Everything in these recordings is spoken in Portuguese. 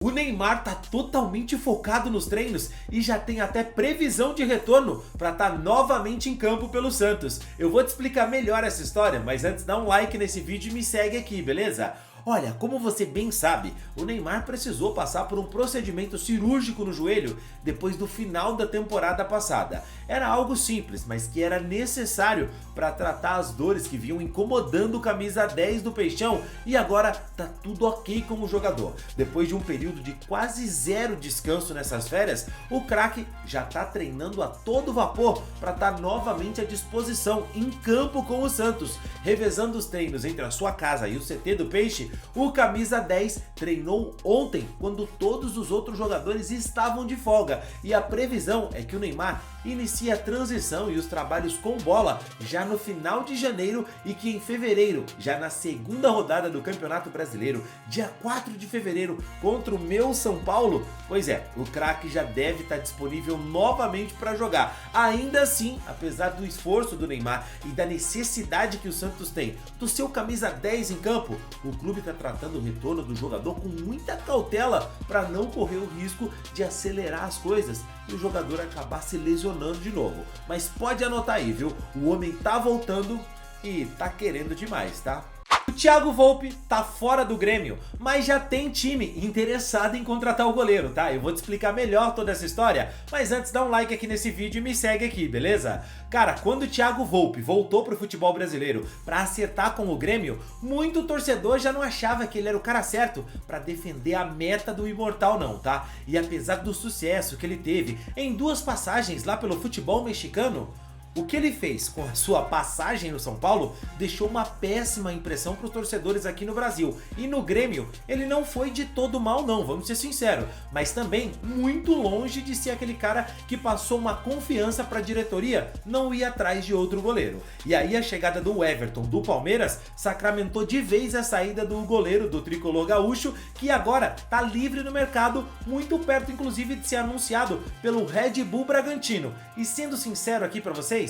O Neymar tá totalmente focado nos treinos e já tem até previsão de retorno para estar novamente em campo pelo Santos. Eu vou te explicar melhor essa história, mas antes dá um like nesse vídeo e me segue aqui, beleza? Olha, como você bem sabe, o Neymar precisou passar por um procedimento cirúrgico no joelho depois do final da temporada passada. Era algo simples, mas que era necessário para tratar as dores que vinham incomodando o camisa 10 do Peixão, e agora tá tudo ok com o jogador. Depois de um período de quase zero descanso nessas férias, o craque já tá treinando a todo vapor para estar novamente à disposição em campo com o Santos. Revezando os treinos entre a sua casa e o CT do Peixe, o camisa 10 treinou ontem, quando todos os outros jogadores estavam de folga, e a previsão é que o Neymar inicie a transição e os trabalhos com bola já no final de janeiro, e que em fevereiro, já na segunda rodada do Campeonato Brasileiro, dia 4 de fevereiro, contra o meu São Paulo, pois é, o craque já deve estar disponível novamente para jogar. Ainda assim, apesar do esforço do Neymar e da necessidade que o Santos tem do seu camisa 10 em campo, o clube está tratando o retorno do jogador com muita cautela para não correr o risco de acelerar as coisas e o jogador acabar se lesionando de novo. Mas pode anotar aí, viu? O homem tá voltando e tá querendo demais, tá? O Thiago Volpi tá fora do Grêmio, mas já tem time interessado em contratar o goleiro, tá? Eu vou te explicar melhor toda essa história, mas antes dá um like aqui nesse vídeo e me segue aqui, beleza? Cara, quando o Thiago Volpi voltou pro futebol brasileiro para acertar com o Grêmio, muito torcedor já não achava que ele era o cara certo para defender a meta do imortal não, tá? E apesar do sucesso que ele teve em duas passagens lá pelo futebol mexicano, o que ele fez com a sua passagem no São Paulo deixou uma péssima impressão para os torcedores aqui no Brasil. E no Grêmio ele não foi de todo mal não, vamos ser sinceros, mas também muito longe de ser aquele cara que passou uma confiança para a diretoria não ir atrás de outro goleiro. E aí a chegada do Everton do Palmeiras sacramentou de vez a saída do goleiro do tricolor gaúcho, que agora tá livre no mercado, muito perto inclusive de ser anunciado pelo Red Bull Bragantino. E sendo sincero aqui para vocês,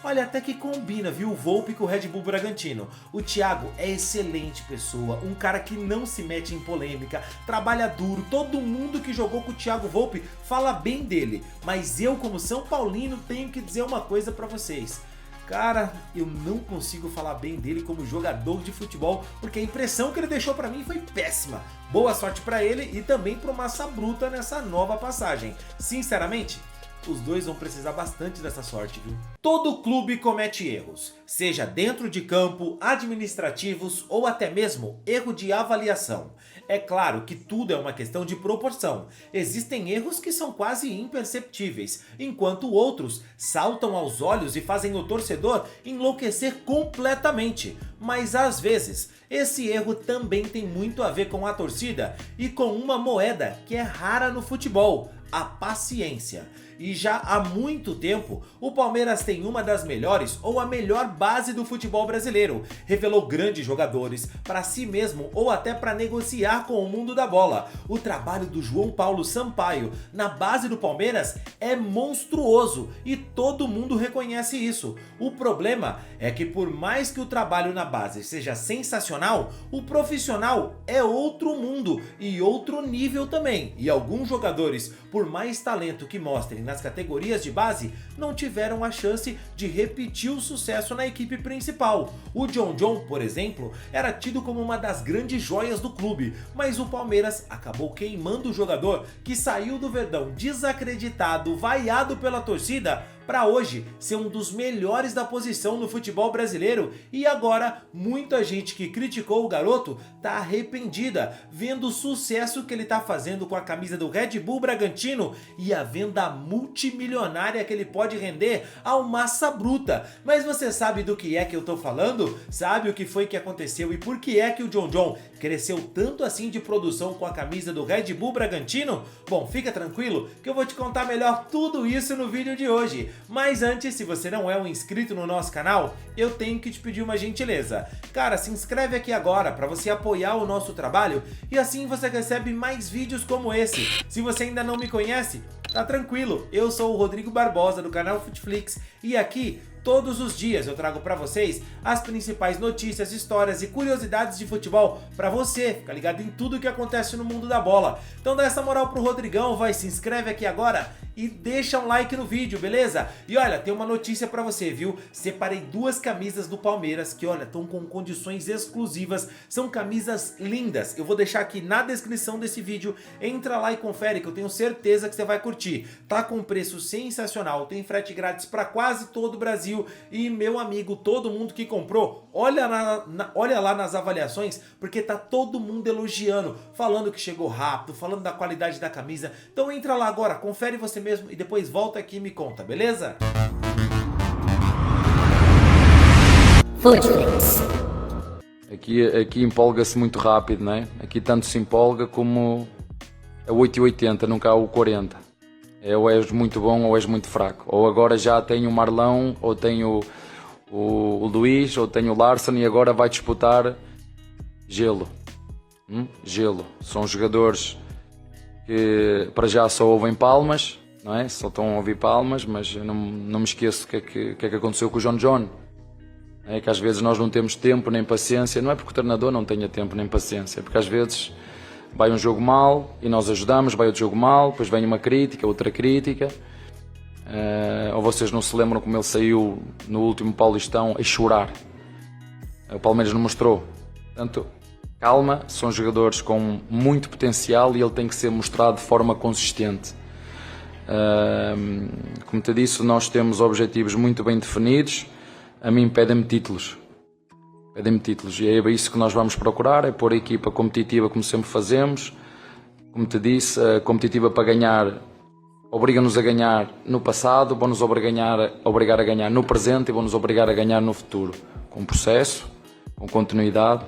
olha, até que combina, viu, o Volpi com o Red Bull Bragantino. O Thiago é excelente pessoa, um cara que não se mete em polêmica, trabalha duro, todo mundo que jogou com o Thiago Volpi fala bem dele. Mas eu, como São Paulino, tenho que dizer uma coisa pra vocês. Cara, eu não consigo falar bem dele como jogador de futebol, porque a impressão que ele deixou pra mim foi péssima. Boa sorte pra ele e também pro Massa Bruta nessa nova passagem. Sinceramente, os dois vão precisar bastante dessa sorte, viu? Todo clube comete erros, seja dentro de campo, administrativos ou até mesmo erro de avaliação. É claro que tudo é uma questão de proporção. Existem erros que são quase imperceptíveis, enquanto outros saltam aos olhos e fazem o torcedor enlouquecer completamente. Mas às vezes, esse erro também tem muito a ver com a torcida e com uma moeda que é rara no futebol: a paciência. E já há muito tempo, o Palmeiras tem uma das melhores ou a melhor base do futebol brasileiro. Revelou grandes jogadores para si mesmo ou até para negociar com o mundo da bola. O trabalho do João Paulo Sampaio na base do Palmeiras é monstruoso e todo mundo reconhece isso. O problema é que por mais que o trabalho na base seja sensacional, o profissional é outro mundo e outro nível também. E alguns jogadores, por mais talento que mostrem nas categorias de base, não tiveram a chance de repetir o sucesso na equipe principal. O John, por exemplo, era tido como uma das grandes joias do clube, mas o Palmeiras acabou queimando o jogador, que saiu do Verdão desacreditado, vaiado pela torcida, para hoje ser um dos melhores da posição no futebol brasileiro. E agora muita gente que criticou o garoto tá arrependida, vendo o sucesso que ele tá fazendo com a camisa do Red Bull Bragantino e a venda multimilionária que ele pode render ao Massa Bruta. Mas você sabe do que é que eu tô falando? Sabe o que foi que aconteceu e por que é que o John cresceu tanto assim de produção com a camisa do Red Bull Bragantino? Bom, fica tranquilo que eu vou te contar melhor tudo isso no vídeo de hoje. Mas antes, se você não é um inscrito no nosso canal, eu tenho que te pedir uma gentileza. Cara, se inscreve aqui agora para você apoiar o nosso trabalho e assim você recebe mais vídeos como esse. Se você ainda não me conhece, tá tranquilo, eu sou o Rodrigo Barbosa do canal Futflix e aqui Todos os dias eu trago para vocês as principais notícias, histórias e curiosidades de futebol para você ficar ligado em tudo que acontece no mundo da bola. Então dá essa moral pro Rodrigão, se inscreve aqui agora e deixa um like no vídeo, beleza? E olha, tem uma notícia pra você, viu? Separei 2 camisas do Palmeiras que, olha, estão com condições exclusivas, são camisas lindas. Eu vou deixar aqui na descrição desse vídeo, entra lá e confere que eu tenho certeza que você vai curtir. Tá com preço sensacional, tem frete grátis pra quase todo o Brasil e, meu amigo, todo mundo que comprou, olha lá nas avaliações, porque tá todo mundo elogiando, falando que chegou rápido, falando da qualidade da camisa. Então entra lá agora, confere você mesmo e depois volta aqui e me conta, beleza? Aqui empolga-se muito rápido, não é? Aqui tanto se empolga como é 8,80, nunca há o 40. Ou és muito bom ou és muito fraco. Ou agora já tenho o Marlão, ou tenho o Luís, ou tenho o Larson e agora vai disputar Gelo. Gelo. São jogadores que para já só ouvem palmas, não é? Só estão a ouvir palmas, mas eu não me esqueço o que é que aconteceu com o John. É que às vezes nós não temos tempo nem paciência, não é porque o treinador não tenha tempo nem paciência, é porque às vezes vai um jogo mal e nós ajudamos, vai outro jogo mal, depois vem uma crítica, outra crítica. Ou vocês não se lembram como ele saiu no último Paulistão a chorar? O Palmeiras não mostrou. Portanto, calma, são jogadores com muito potencial e ele tem que ser mostrado de forma consistente. Como te disse, nós temos objetivos muito bem definidos. A mim pedem-me títulos. E é isso que nós vamos procurar, é pôr a equipa competitiva como sempre fazemos. Como te disse, competitiva para ganhar, obriga-nos a ganhar no passado, vão-nos obrigar a ganhar no presente e vão-nos obrigar a ganhar no futuro. Com processo, com continuidade,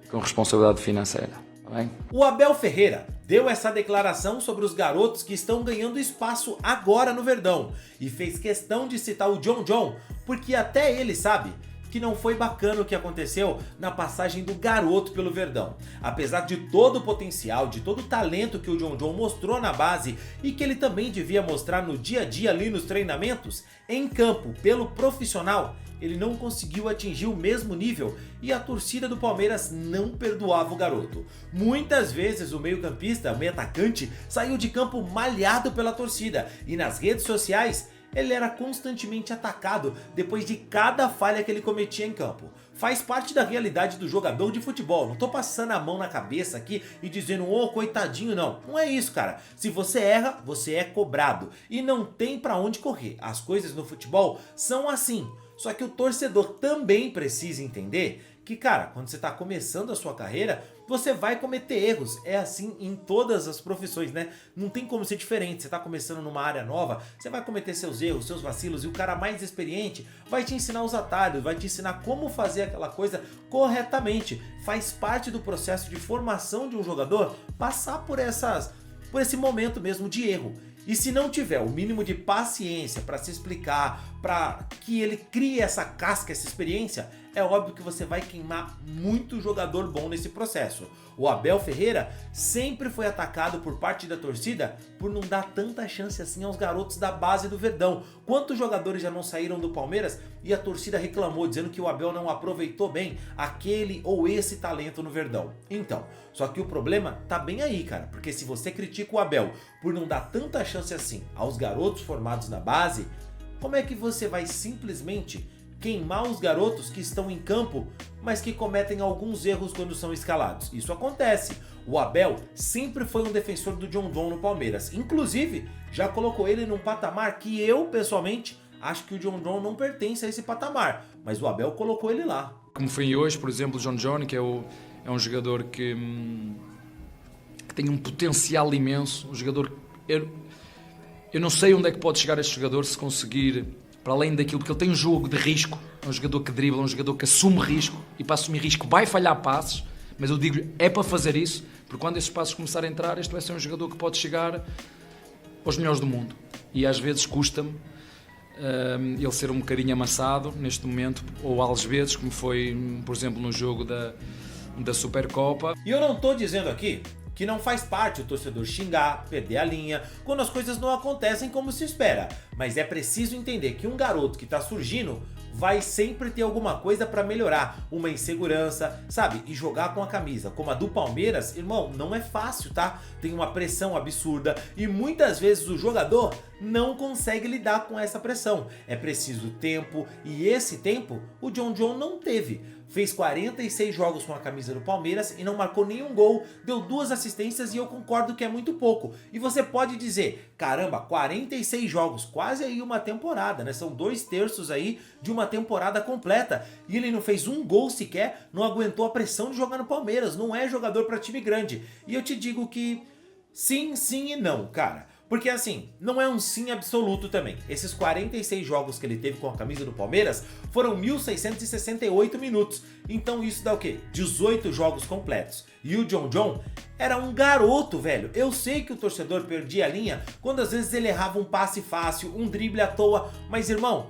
com responsabilidade financeira. Tá bem? O Abel Ferreira deu essa declaração sobre os garotos que estão ganhando espaço agora no Verdão e fez questão de citar o John, porque até ele sabe que não foi bacana o que aconteceu na passagem do garoto pelo Verdão. Apesar de todo o potencial, de todo o talento que o John mostrou na base e que ele também devia mostrar no dia a dia ali nos treinamentos, em campo, pelo profissional, ele não conseguiu atingir o mesmo nível e a torcida do Palmeiras não perdoava o garoto. Muitas vezes o meio-campista, o meio-atacante, saiu de campo malhado pela torcida e nas redes sociais ele era constantemente atacado depois de cada falha que ele cometia em campo. Faz parte da realidade do jogador de futebol, não tô passando a mão na cabeça aqui e dizendo, ô coitadinho, não. Não é isso, cara. Se você erra, você é cobrado e não tem pra onde correr. As coisas no futebol são assim. Só que o torcedor também precisa entender que, cara, quando você tá começando a sua carreira, você vai cometer erros. É assim em todas as profissões, né? Não tem como ser diferente. Você tá começando numa área nova, você vai cometer seus erros, seus vacilos, e o cara mais experiente vai te ensinar os atalhos, vai te ensinar como fazer aquela coisa corretamente. Faz parte do processo de formação de um jogador passar por esse momento mesmo de erro. E se não tiver o mínimo de paciência para se explicar, para que ele crie essa casca, essa experiência, é óbvio que você vai queimar muito jogador bom nesse processo. O Abel Ferreira sempre foi atacado por parte da torcida por não dar tanta chance assim aos garotos da base do Verdão. Quantos jogadores já não saíram do Palmeiras e a torcida reclamou, dizendo que o Abel não aproveitou bem aquele ou esse talento no Verdão? Então, só que o problema tá bem aí, cara, porque se você critica o Abel por não dar tanta chance assim aos garotos formados na base, como é que você vai simplesmente queimar os garotos que estão em campo, mas que cometem alguns erros quando são escalados? Isso acontece. O Abel sempre foi um defensor do John no Palmeiras. Inclusive, já colocou ele num patamar que eu, pessoalmente, acho que o John não pertence a esse patamar. Mas o Abel colocou ele lá. Como foi hoje, por exemplo, o John, que é um jogador que tem um potencial imenso. Um jogador... Eu não sei onde é que pode chegar este jogador se conseguir... Para além daquilo, porque ele tem um jogo de risco, é um jogador que dribla, é um jogador que assume risco, e para assumir risco vai falhar passes, mas eu digo-lhe, é para fazer isso, porque quando esses passes começarem a entrar, este vai ser um jogador que pode chegar aos melhores do mundo. E às vezes custa-me ele ser um bocadinho amassado neste momento, ou às vezes, como foi, por exemplo, no jogo da Supercopa. E eu não estou dizendo aqui que não faz parte o torcedor xingar, perder a linha, quando as coisas não acontecem como se espera. Mas é preciso entender que um garoto que está surgindo vai sempre ter alguma coisa para melhorar, uma insegurança, sabe? E jogar com a camisa como a do Palmeiras, irmão, não é fácil, tá? Tem uma pressão absurda e muitas vezes o jogador não consegue lidar com essa pressão. É preciso tempo e esse tempo o John John não teve. Fez 46 jogos com a camisa do Palmeiras e não marcou nenhum gol, deu 2 assistências e eu concordo que é muito pouco. E você pode dizer, caramba, 46 jogos, quase aí uma temporada, né? São 2/3 aí de uma temporada completa. E ele não fez um gol sequer, não aguentou a pressão de jogar no Palmeiras, não é jogador para time grande. E eu te digo que sim, sim e não, cara. Porque assim, não é um sim absoluto também. Esses 46 jogos que ele teve com a camisa do Palmeiras foram 1.668 minutos. Então isso dá o quê? 18 jogos completos. E o John John era um garoto, velho. Eu sei que o torcedor perdia a linha quando às vezes ele errava um passe fácil, um drible à toa. Mas irmão,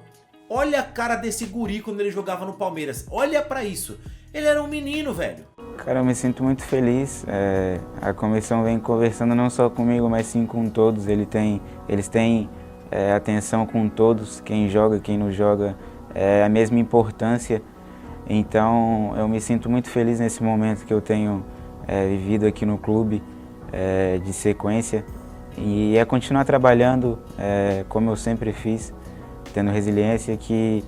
olha a cara desse guri quando ele jogava no Palmeiras. Olha pra isso. Ele era um menino, velho. Cara, eu me sinto muito feliz. A comissão vem conversando não só comigo, mas sim com todos. Eles têm atenção com todos, quem joga, quem não joga, a mesma importância. Então, eu me sinto muito feliz nesse momento que eu tenho vivido aqui no clube, de sequência. E é continuar trabalhando como eu sempre fiz, tendo resiliência, que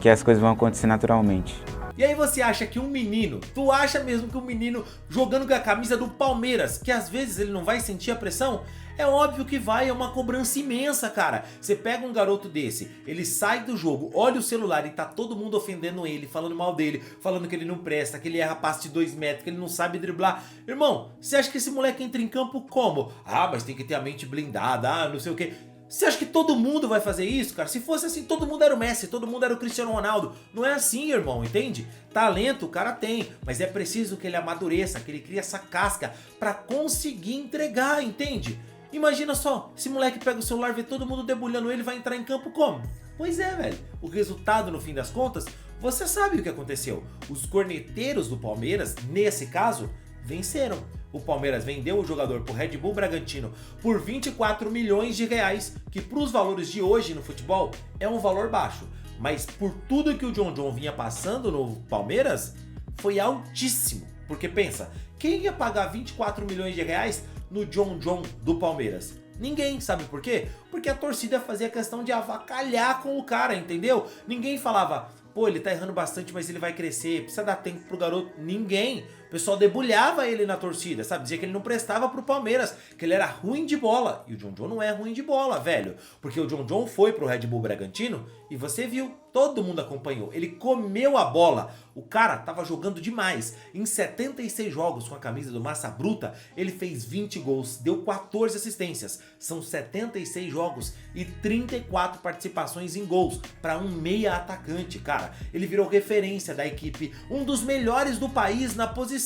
as coisas vão acontecer naturalmente. E aí você acha que um menino, tu acha mesmo que um menino jogando com a camisa do Palmeiras, que às vezes ele não vai sentir a pressão? É óbvio que vai, é uma cobrança imensa, cara. Você pega um garoto desse, ele sai do jogo, olha o celular e tá todo mundo ofendendo ele, falando mal dele, falando que ele não presta, que ele erra passe de 2 metros, que ele não sabe driblar. Irmão, você acha que esse moleque entra em campo como? Ah, mas tem que ter a mente blindada, não sei o que. Você acha que todo mundo vai fazer isso, cara? Se fosse assim, todo mundo era o Messi, todo mundo era o Cristiano Ronaldo. Não é assim, irmão, entende? Talento o cara tem, mas é preciso que ele amadureça, que ele crie essa casca pra conseguir entregar, entende? Imagina só, esse moleque pega o celular, vê todo mundo debulhando ele, vai entrar em campo como? Pois é, velho. O resultado, no fim das contas, você sabe o que aconteceu. Os corneteiros do Palmeiras, nesse caso, venceram. O Palmeiras vendeu o jogador pro Red Bull Bragantino por 24 milhões de reais, que para os valores de hoje no futebol é um valor baixo. Mas por tudo que o John John vinha passando no Palmeiras, foi altíssimo. Porque pensa, quem ia pagar 24 milhões de reais no John John do Palmeiras? Ninguém, sabe por quê? Porque a torcida fazia questão de avacalhar com o cara, entendeu? Ninguém falava, pô, ele tá errando bastante, mas ele vai crescer, precisa dar tempo pro garoto. Ninguém. O pessoal debulhava ele na torcida, sabe? Dizia que ele não prestava pro Palmeiras, que ele era ruim de bola. E o John John não é ruim de bola, velho. Porque o John John foi pro Red Bull Bragantino e você viu, todo mundo acompanhou. Ele comeu a bola. O cara tava jogando demais. Em 76 jogos com a camisa do Massa Bruta, ele fez 20 gols, deu 14 assistências. São 76 jogos e 34 participações em gols para um meia atacante, cara. Ele virou referência da equipe, um dos melhores do país na posição.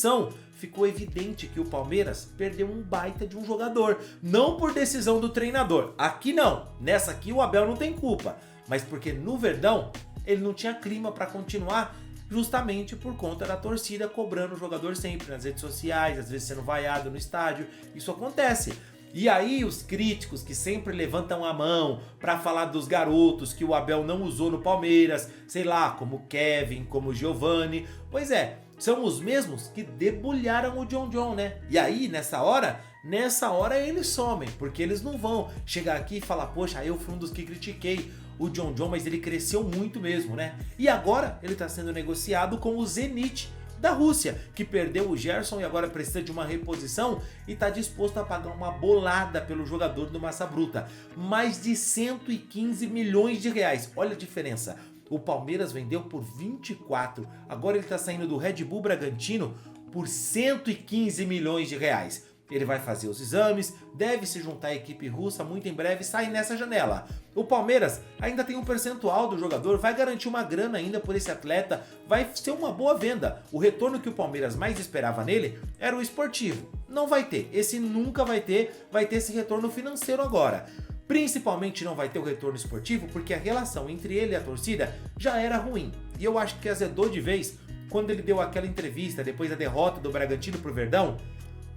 Ficou evidente que o Palmeiras perdeu um baita de um jogador, não por decisão do treinador. Aqui não, nessa aqui o Abel não tem culpa, mas porque no Verdão ele não tinha clima para continuar, justamente por conta da torcida cobrando o jogador sempre nas redes sociais, às vezes sendo vaiado no estádio. Isso acontece. E aí os críticos que sempre levantam a mão para falar dos garotos que o Abel não usou no Palmeiras, sei lá, como o Kevin, como o Giovani, pois é, são os mesmos que debulharam o John John, né? E aí, nessa hora eles somem, porque eles não vão chegar aqui e falar, poxa, eu fui um dos que critiquei o John John, mas ele cresceu muito mesmo, né? E agora ele tá sendo negociado com o Zenit da Rússia, que perdeu o Gerson e agora precisa de uma reposição e tá disposto a pagar uma bolada pelo jogador do Massa Bruta. Mais de 115 milhões de reais. Olha a diferença. O Palmeiras vendeu por 24, agora ele tá saindo do Red Bull Bragantino por 115 milhões de reais. Ele vai fazer os exames, deve se juntar à equipe russa muito em breve e sair nessa janela. O Palmeiras ainda tem um percentual do jogador, vai garantir uma grana ainda por esse atleta, vai ser uma boa venda. O retorno que o Palmeiras mais esperava nele era o esportivo. Não vai ter, esse nunca vai ter esse retorno financeiro agora. Principalmente não vai ter o retorno esportivo porque a relação entre ele e a torcida já era ruim. E eu acho que azedou de vez quando ele deu aquela entrevista depois da derrota do Bragantino pro Verdão,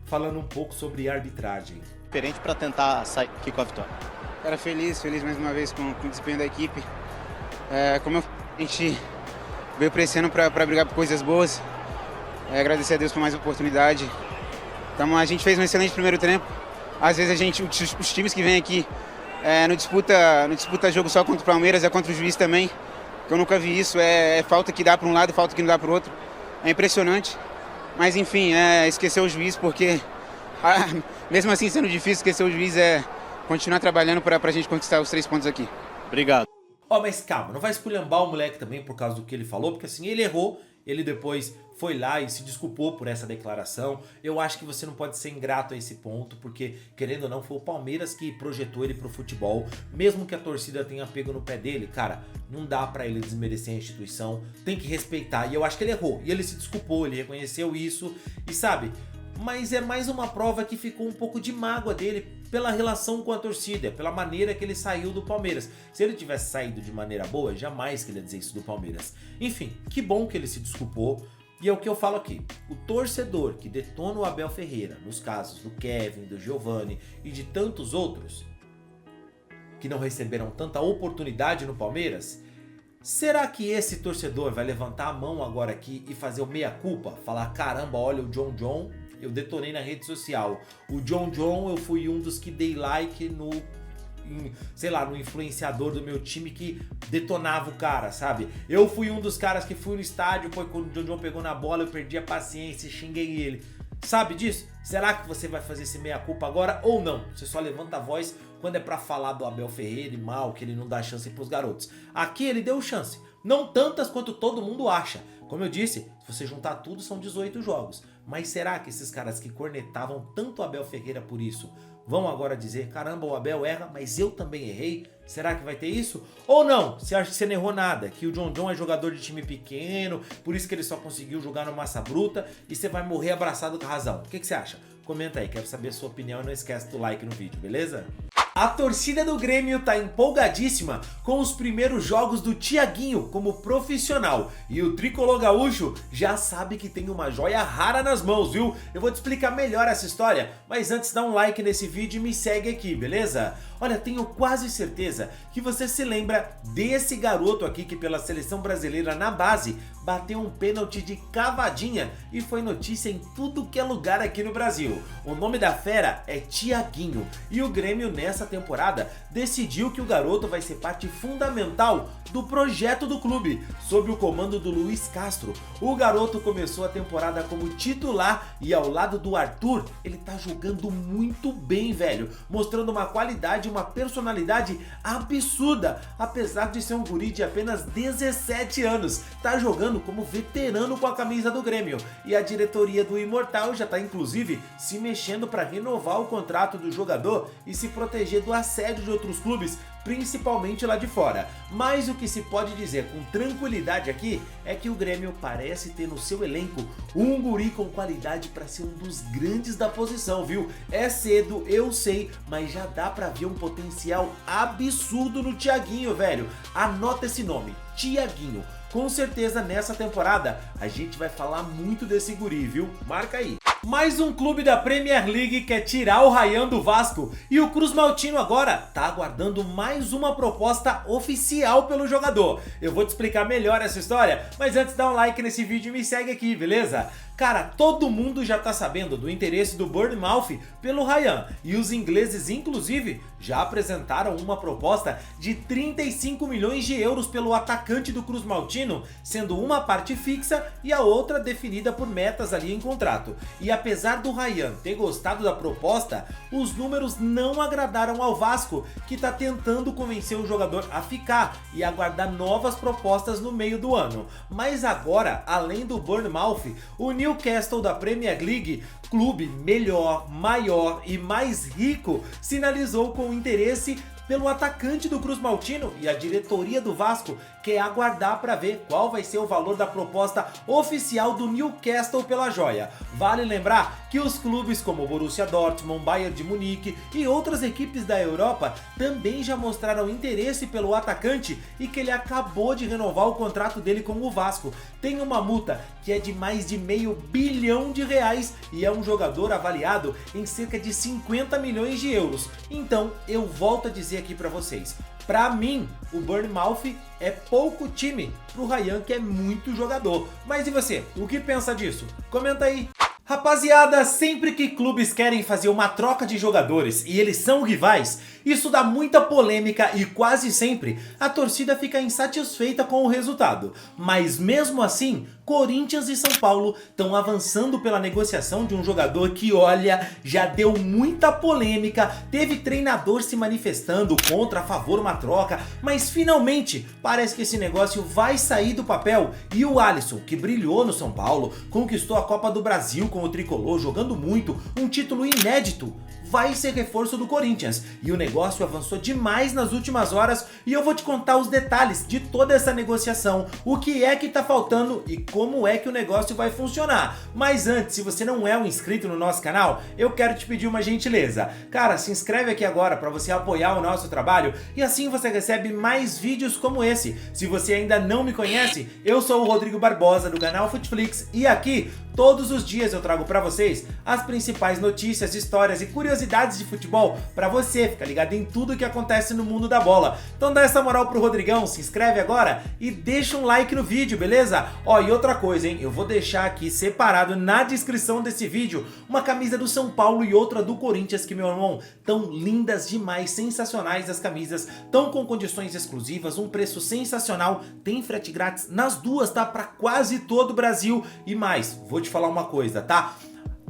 falando um pouco sobre arbitragem. Diferente para tentar sair aqui com a vitória. Cara, feliz mais uma vez com o desempenho da equipe. A gente veio para esse ano para brigar por coisas boas. Agradecer a Deus por mais uma oportunidade. Então, a gente fez um excelente primeiro tempo. Às vezes os times que vêm aqui não disputa jogo só contra o Palmeiras, é contra o juiz também. Que eu nunca vi isso. É falta que dá para um lado, falta que não dá para o outro. É impressionante. Mas enfim, esquecer o juiz, porque mesmo assim sendo difícil esquecer o juiz, continuar trabalhando para a gente conquistar os 3 pontos aqui. Obrigado. Ó, mas calma, não vai esculhambar o moleque também por causa do que ele falou, porque assim, ele errou, ele depois foi lá e se desculpou por essa declaração. Eu acho que você não pode ser ingrato a esse ponto, porque, querendo ou não, foi o Palmeiras que projetou ele pro futebol. Mesmo que a torcida tenha pego no pé dele, cara, não dá pra ele desmerecer a instituição, tem que respeitar. E eu acho que ele errou, e ele se desculpou, ele reconheceu isso, e sabe... Mas é mais uma prova que ficou um pouco de mágoa dele pela relação com a torcida, pela maneira que ele saiu do Palmeiras. Se ele tivesse saído de maneira boa, jamais queria dizer isso do Palmeiras. Enfim, que bom que ele se desculpou. E é o que eu falo aqui, o torcedor que detona o Abel Ferreira, nos casos do Kevin, do Giovani e de tantos outros, que não receberam tanta oportunidade no Palmeiras, será que esse torcedor vai levantar a mão agora aqui e fazer o meia-culpa? Falar, caramba, olha o John, eu detonei na rede social. O John, eu fui um dos que dei like no influenciador do meu time que detonava o cara, sabe? Eu fui um dos caras que fui no estádio, quando o John pegou na bola, eu perdi a paciência e xinguei ele. Sabe disso? Será que você vai fazer esse meia-culpa agora ou não? Você só levanta a voz quando é pra falar do Abel Ferreira e mal, que ele não dá chance pros garotos. Aqui ele deu chance. Não tantas quanto todo mundo acha. Como eu disse, se você juntar tudo, são 18 jogos. Mas será que esses caras que cornetavam tanto o Abel Ferreira por isso vão agora dizer, caramba, o Abel erra, mas eu também errei? Será que vai ter isso? Ou não? Você acha que você não errou nada? Que o John é jogador de time pequeno, por isso que ele só conseguiu jogar no massa bruta e você vai morrer abraçado com a razão. O que você acha? Comenta aí, quero saber a sua opinião e não esquece do like no vídeo, beleza? A torcida do Grêmio tá empolgadíssima com os primeiros jogos do Thiaguinho como profissional. E o tricolor gaúcho já sabe que tem uma joia rara nas mãos, viu? Eu vou te explicar melhor essa história, mas antes dá um like nesse vídeo e me segue aqui, beleza? Olha, tenho quase certeza que você se lembra desse garoto aqui que pela seleção brasileira na base bateu um pênalti de cavadinha e foi notícia em tudo que é lugar aqui no Brasil. O nome da fera é Thiaguinho e o Grêmio nessa temporada decidiu que o garoto vai ser parte fundamental do projeto do clube, sob o comando do Luiz Castro. O garoto começou a temporada como titular e ao lado do Arthur, ele tá jogando muito bem, velho, mostrando uma qualidade e uma personalidade absurda, apesar de ser um guri de apenas 17 anos, tá jogando como veterano com a camisa do Grêmio, e a diretoria do Imortal já tá inclusive se mexendo para renovar o contrato do jogador e se proteger do assédio de outros clubes, principalmente lá de fora. Mas o que se pode dizer com tranquilidade aqui é que o Grêmio parece ter no seu elenco um guri com qualidade para ser um dos grandes da posição, viu? É cedo, eu sei, mas já dá para ver um potencial absurdo no Thiaguinho, velho. Anota esse nome, Thiaguinho. Com certeza nessa temporada a gente vai falar muito desse guri, viu? Marca aí. Mais um clube da Premier League quer tirar o Ryan do Vasco e o Cruz Maltino agora tá aguardando mais uma proposta oficial pelo jogador. Eu vou te explicar melhor essa história, mas antes dá um like nesse vídeo e me segue aqui, beleza? Cara, todo mundo já tá sabendo do interesse do Bournemouth pelo Ryan e os ingleses inclusive já apresentaram uma proposta de 35 milhões de euros pelo atacante do Cruz Maltino, sendo uma parte fixa e a outra definida por metas ali em contrato. E apesar do Ryan ter gostado da proposta, os números não agradaram ao Vasco, que tá tentando convencer o jogador a ficar e aguardar novas propostas no meio do ano. Mas agora, além do Bournemouth, o Newcastle da Premier League, clube melhor, maior e mais rico, sinalizou com interesse pelo atacante do Cruz Maltino, e a diretoria do Vasco quer aguardar para ver qual vai ser o valor da proposta oficial do Newcastle pela joia. Vale lembrar que os clubes como Borussia Dortmund, Bayern de Munique e outras equipes da Europa também já mostraram interesse pelo atacante e que ele acabou de renovar o contrato dele com o Vasco. Tem uma multa que é de mais de R$500 milhão e é um jogador avaliado em cerca de 50 milhões de euros. Então eu volto a dizer dizer aqui pra vocês. Pra mim, o Bournemouth é pouco time pro Ryan, que é muito jogador. Mas e você? O que pensa disso? Comenta aí. Rapaziada, sempre que clubes querem fazer uma troca de jogadores e eles são rivais, isso dá muita polêmica e quase sempre a torcida fica insatisfeita com o resultado. Mas mesmo assim, Corinthians e São Paulo estão avançando pela negociação de um jogador que, olha, já deu muita polêmica, teve treinador se manifestando contra, a favor uma troca, mas finalmente parece que esse negócio vai sair do papel e o Alisson, que brilhou no São Paulo, conquistou a Copa do Brasil com o Tricolor, jogando muito, um título inédito, vai ser reforço do Corinthians. E o negócio avançou demais nas últimas horas e eu vou te contar os detalhes de toda essa negociação, o que é que tá faltando e como é que o negócio vai funcionar. Mas antes, se você não é um inscrito no nosso canal, eu quero te pedir uma gentileza. Cara, se inscreve aqui agora para você apoiar o nosso trabalho e assim você recebe mais vídeos como esse. Se você ainda não me conhece, eu sou o Rodrigo Barbosa do canal Futflix e aqui todos os dias eu trago pra vocês as principais notícias, histórias e curiosidades de futebol pra você ficar ligado em tudo que acontece no mundo da bola. Então dá essa moral pro Rodrigão, se inscreve agora e deixa um like no vídeo, beleza? Ó, e outra coisa, hein? Eu vou deixar aqui separado na descrição desse vídeo uma camisa do São Paulo e outra do Corinthians que, meu irmão, tão lindas demais, sensacionais as camisas, tão com condições exclusivas, um preço sensacional, tem frete grátis nas duas, tá? Pra quase todo o Brasil e mais, vou te falar uma coisa, tá?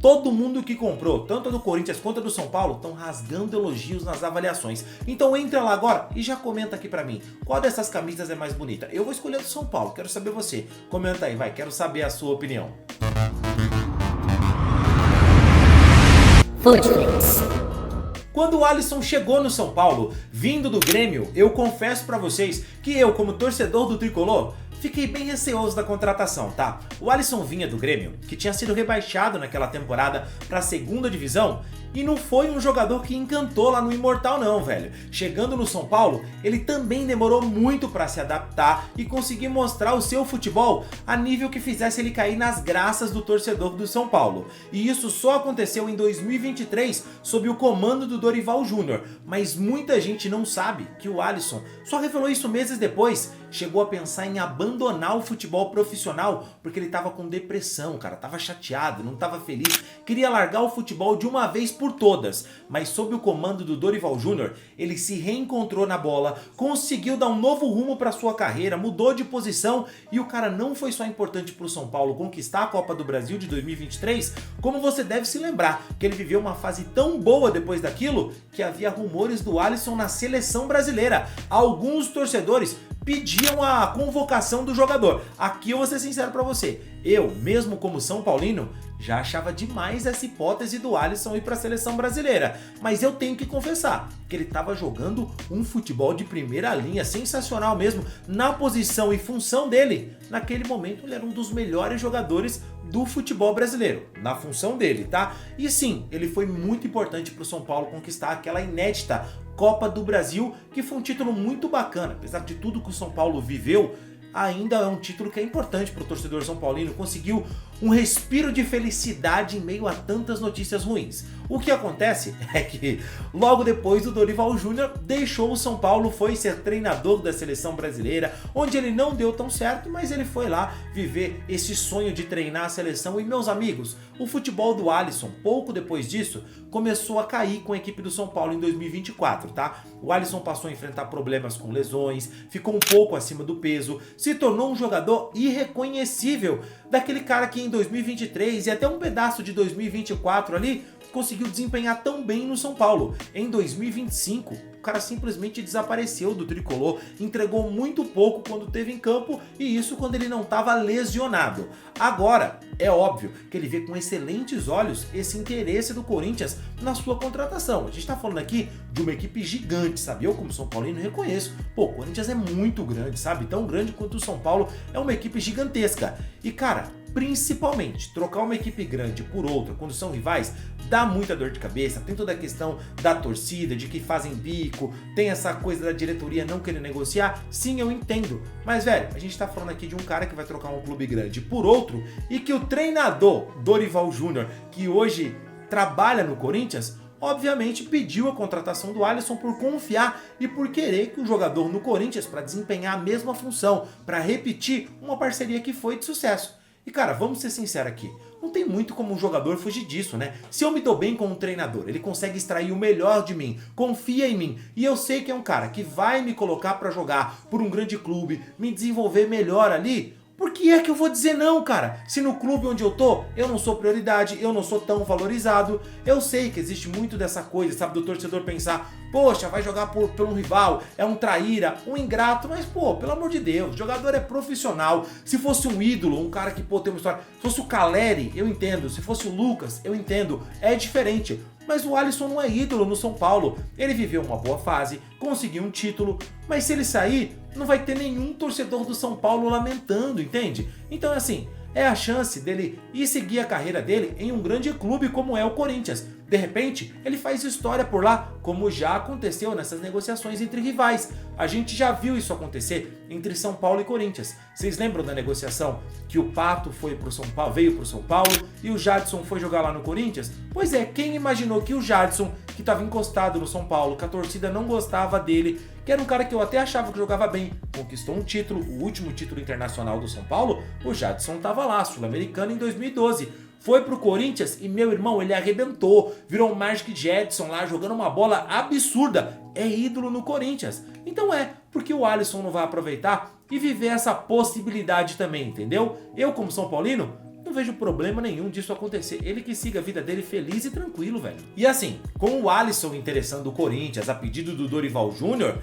Todo mundo que comprou, tanto a do Corinthians quanto a do São Paulo, estão rasgando elogios nas avaliações. Então entra lá agora e já comenta aqui pra mim, qual dessas camisas é mais bonita? Eu vou escolher a do São Paulo, quero saber você. Comenta aí, vai, quero saber a sua opinião. Futflix. Quando o Alisson chegou no São Paulo, vindo do Grêmio, eu confesso pra vocês que eu, como torcedor do Tricolor, fiquei bem receoso da contratação, tá? O Alisson vinha do Grêmio, que tinha sido rebaixado naquela temporada para a segunda divisão, e não foi um jogador que encantou lá no Imortal não, velho. Chegando no São Paulo, ele também demorou muito para se adaptar e conseguir mostrar o seu futebol a nível que fizesse ele cair nas graças do torcedor do São Paulo. E isso só aconteceu em 2023, sob o comando do Dorival Júnior. Mas muita gente não sabe que o Alisson só revelou isso meses depois. Chegou a pensar em abandonar o futebol profissional porque ele tava com depressão, cara, tava chateado, não tava feliz, queria largar o futebol de uma vez por todas, mas sob o comando do Dorival Júnior, ele se reencontrou na bola, conseguiu dar um novo rumo para sua carreira, mudou de posição e o cara não foi só importante para o São Paulo conquistar a Copa do Brasil de 2023, como você deve se lembrar, que ele viveu uma fase tão boa depois daquilo que havia rumores do Alisson na seleção brasileira. Alguns torcedores pediam a convocação do jogador. Aqui eu vou ser sincero pra você, eu, mesmo como São Paulino, já achava demais essa hipótese do Alisson ir pra seleção brasileira, mas eu tenho que confessar que ele tava jogando um futebol de primeira linha, sensacional mesmo, na posição e função dele. Naquele momento ele era um dos melhores jogadores do futebol brasileiro, na função dele, tá? E sim, ele foi muito importante pro São Paulo conquistar aquela inédita Copa do Brasil, que foi um título muito bacana, apesar de tudo que o São Paulo viveu, ainda é um título que é importante para o torcedor são paulino, conseguiu um respiro de felicidade em meio a tantas notícias ruins. O que acontece é que logo depois o Dorival Júnior deixou o São Paulo, foi ser treinador da seleção brasileira, onde ele não deu tão certo, mas ele foi lá viver esse sonho de treinar a seleção. E meus amigos, o futebol do Alisson, pouco depois disso, começou a cair com a equipe do São Paulo em 2024, tá? O Alisson passou a enfrentar problemas com lesões, ficou um pouco acima do peso, se tornou um jogador irreconhecível, daquele cara que em 2023 e até um pedaço de 2024 ali, conseguiu desempenhar tão bem no São Paulo. Em 2025, o cara simplesmente desapareceu do tricolor, entregou muito pouco quando esteve em campo e isso quando ele não estava lesionado. Agora, é óbvio que ele vê com excelentes olhos esse interesse do Corinthians na sua contratação. A gente tá falando aqui de uma equipe gigante, sabe? Eu como São Paulino reconheço, pô, o Corinthians é muito grande, sabe? Tão grande quanto o São Paulo, é uma equipe gigantesca. E cara, principalmente, trocar uma equipe grande por outra quando são rivais dá muita dor de cabeça, tem toda a questão da torcida, de que fazem bico, tem essa coisa da diretoria não querer negociar. Sim, eu entendo, mas velho, a gente tá falando aqui de um cara que vai trocar um clube grande por outro e que o treinador Dorival Júnior, que hoje trabalha no Corinthians, obviamente pediu a contratação do Alisson por confiar e por querer que o jogador no Corinthians para desempenhar a mesma função, para repetir uma parceria que foi de sucesso. E cara, vamos ser sinceros aqui, não tem muito como um jogador fugir disso, né? Se eu me dou bem com um treinador, ele consegue extrair o melhor de mim, confia em mim, e eu sei que é um cara que vai me colocar pra jogar por um grande clube, me desenvolver melhor ali, por que é que eu vou dizer não, cara? Se no clube onde eu tô, eu não sou prioridade, eu não sou tão valorizado, eu sei que existe muito dessa coisa, sabe, do torcedor pensar, poxa, vai jogar por um rival, é um traíra, um ingrato, mas pô, pelo amor de Deus, o jogador é profissional. Se fosse um ídolo, um cara que pô, tem uma história, se fosse o Caleri, eu entendo, se fosse o Lucas, eu entendo, é diferente. Mas o Alisson não é ídolo no São Paulo, ele viveu uma boa fase, conseguiu um título, mas se ele sair, não vai ter nenhum torcedor do São Paulo lamentando, entende? Então assim, é a chance dele ir seguir a carreira dele em um grande clube como é o Corinthians. De repente, ele faz história por lá, como já aconteceu nessas negociações entre rivais. A gente já viu isso acontecer entre São Paulo e Corinthians. Vocês lembram da negociação que o Pato veio para o São Paulo e o Jadson foi jogar lá no Corinthians? Pois é, quem imaginou que o Jadson, que estava encostado no São Paulo, que a torcida não gostava dele, que era um cara que eu até achava que jogava bem, conquistou um título, o último título internacional do São Paulo, o Jadson estava lá, sul-americano em 2012. Foi pro Corinthians e, meu irmão, ele arrebentou, virou um Magic Johnson lá, jogando uma bola absurda, é ídolo no Corinthians. Então porque o Alisson não vai aproveitar e viver essa possibilidade também, entendeu? Eu, como São Paulino, não vejo problema nenhum disso acontecer. Ele que siga a vida dele feliz e tranquilo, velho. E assim, com o Alisson interessando o Corinthians a pedido do Dorival Júnior,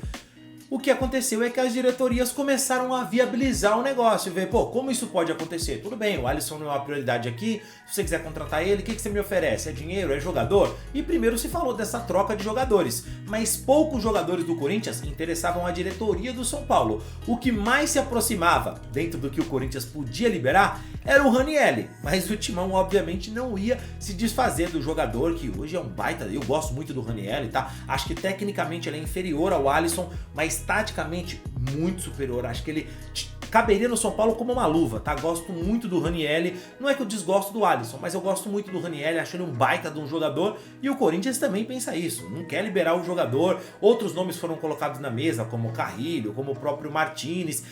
o que aconteceu é que as diretorias começaram a viabilizar o negócio, ver, pô, como isso pode acontecer? Tudo bem, o Alisson não é uma prioridade aqui, se você quiser contratar ele, o que você me oferece? É dinheiro? É jogador? E primeiro se falou dessa troca de jogadores, mas poucos jogadores do Corinthians interessavam a diretoria do São Paulo. O que mais se aproximava, dentro do que o Corinthians podia liberar, era o Ranieri, mas o Timão obviamente não ia se desfazer do jogador, que hoje é um baita, eu gosto muito do Ranieri, tá? Acho que tecnicamente ele é inferior ao Alisson, mas taticamente muito superior, acho que ele caberia no São Paulo como uma luva, tá? Gosto muito do Ranieri, não é que eu desgosto do Alisson, mas eu gosto muito do Ranieri, acho ele um baita de um jogador, e o Corinthians também pensa isso, não quer liberar o jogador. Outros nomes foram colocados na mesa, como o Carrilho, como o próprio Martínez,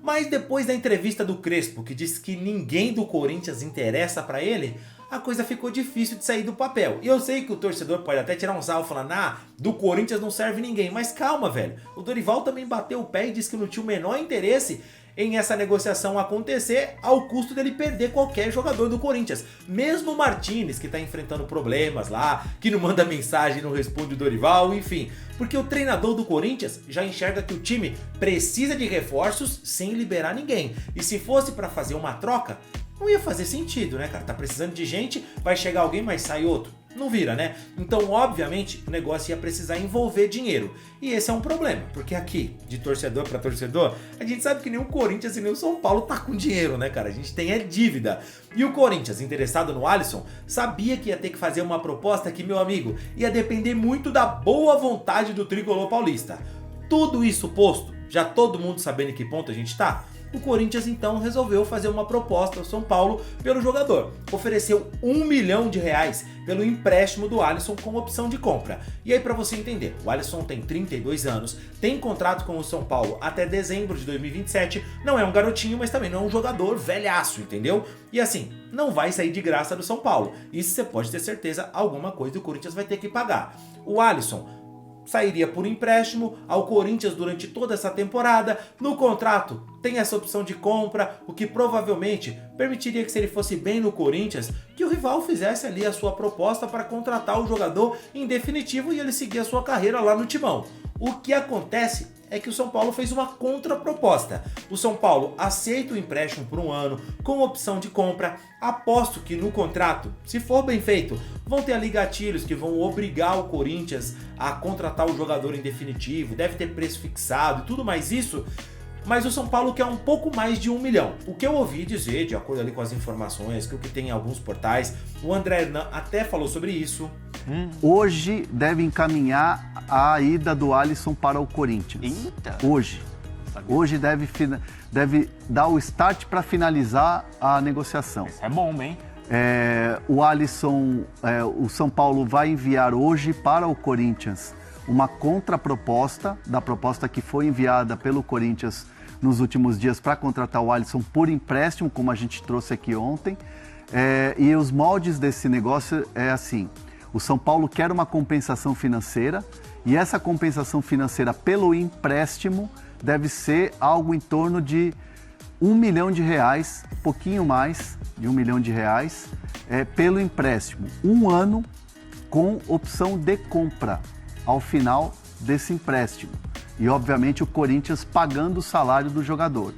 mas depois da entrevista do Crespo, que disse que ninguém do Corinthians interessa pra ele, a coisa ficou difícil de sair do papel. E eu sei que o torcedor pode até tirar um sarro falando, do Corinthians não serve ninguém, mas calma, velho. O Dorival também bateu o pé e disse que não tinha o menor interesse em essa negociação acontecer ao custo dele perder qualquer jogador do Corinthians. Mesmo o Martínez, que tá enfrentando problemas lá, que não manda mensagem, não responde o Dorival, enfim. Porque o treinador do Corinthians já enxerga que o time precisa de reforços sem liberar ninguém. E se fosse para fazer uma troca, não ia fazer sentido, né, cara? Tá precisando de gente, vai chegar alguém, mas sai outro. Não vira, né? Então, obviamente, o negócio ia precisar envolver dinheiro. E esse é um problema, porque aqui, de torcedor para torcedor, a gente sabe que nem o Corinthians e nem o São Paulo tá com dinheiro, né, cara? A gente tem dívida. E o Corinthians, interessado no Alisson, sabia que ia ter que fazer uma proposta que, meu amigo, ia depender muito da boa vontade do tricolor paulista. Tudo isso posto, já todo mundo sabendo em que ponto a gente tá, o Corinthians então resolveu fazer uma proposta ao São Paulo pelo jogador. Ofereceu R$1 milhão pelo empréstimo do Alisson com opção de compra. E aí, para você entender, o Alisson tem 32 anos, tem contrato com o São Paulo até dezembro de 2027, não é um garotinho, mas também não é um jogador velhaço, entendeu? E assim, não vai sair de graça do São Paulo. Isso você pode ter certeza, alguma coisa o Corinthians vai ter que pagar. O Alisson sairia por empréstimo ao Corinthians durante toda essa temporada. No contrato tem essa opção de compra, o que provavelmente permitiria que, se ele fosse bem no Corinthians, que o rival fizesse ali a sua proposta para contratar o jogador em definitivo e ele seguir a sua carreira lá no Timão. O que acontece é que o São Paulo fez uma contraproposta. O São Paulo aceita o empréstimo por 1 ano, com opção de compra. Aposto que no contrato, se for bem feito, vão ter ali gatilhos que vão obrigar o Corinthians a contratar o jogador em definitivo, deve ter preço fixado e tudo mais isso. Mas o São Paulo quer um pouco mais de 1 milhão. O que eu ouvi dizer, de acordo ali com as informações, que o que tem em alguns portais, o André Hernan até falou sobre isso. Hoje deve encaminhar a ida do Alisson para o Corinthians. Eita! Hoje deve dar o start para finalizar a negociação. Isso é bom, hein? O Alisson, o São Paulo vai enviar hoje para o Corinthians uma contraproposta da proposta que foi enviada pelo Corinthians nos últimos dias para contratar o Alisson por empréstimo, como a gente trouxe aqui ontem. E os moldes desse negócio é assim: o São Paulo quer uma compensação financeira e essa compensação financeira pelo empréstimo deve ser algo em torno de R$1 milhão, pouquinho mais de R$1 milhão, pelo empréstimo. 1 ano com opção de compra ao final desse empréstimo. E, obviamente, o Corinthians pagando o salário do jogador.